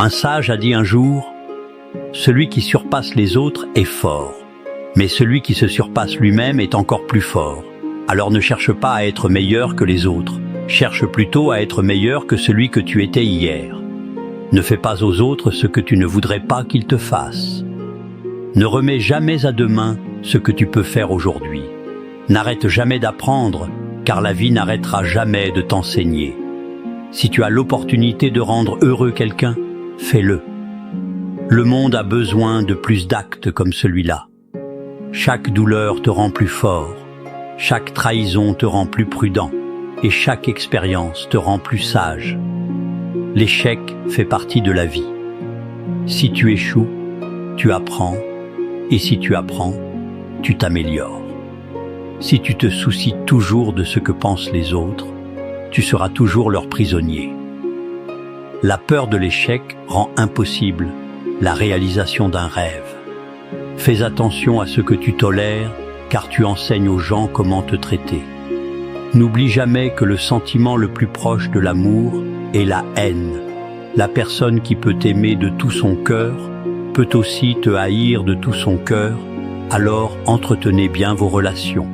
Un sage a dit un jour, « Celui qui surpasse les autres est fort, mais celui qui se surpasse lui-même est encore plus fort. Alors ne cherche pas à être meilleur que les autres, cherche plutôt à être meilleur que celui que tu étais hier. Ne fais pas aux autres ce que tu ne voudrais pas qu'ils te fassent. Ne remets jamais à demain ce que tu peux faire aujourd'hui. N'arrête jamais d'apprendre, car la vie n'arrêtera jamais de t'enseigner. Si tu as l'opportunité de rendre heureux quelqu'un, fais-le. Le monde a besoin de plus d'actes comme celui-là. Chaque douleur te rend plus fort, chaque trahison te rend plus prudent, et chaque expérience te rend plus sage. L'échec fait partie de la vie. Si tu échoues, tu apprends, et si tu apprends, tu t'améliores. Si tu te soucies toujours de ce que pensent les autres, tu seras toujours leur prisonnier. La peur de l'échec rend impossible la réalisation d'un rêve. Fais attention à ce que tu tolères, car tu enseignes aux gens comment te traiter. N'oublie jamais que le sentiment le plus proche de l'amour est la haine. La personne qui peut t'aimer de tout son cœur peut aussi te haïr de tout son cœur, alors entretenez bien vos relations.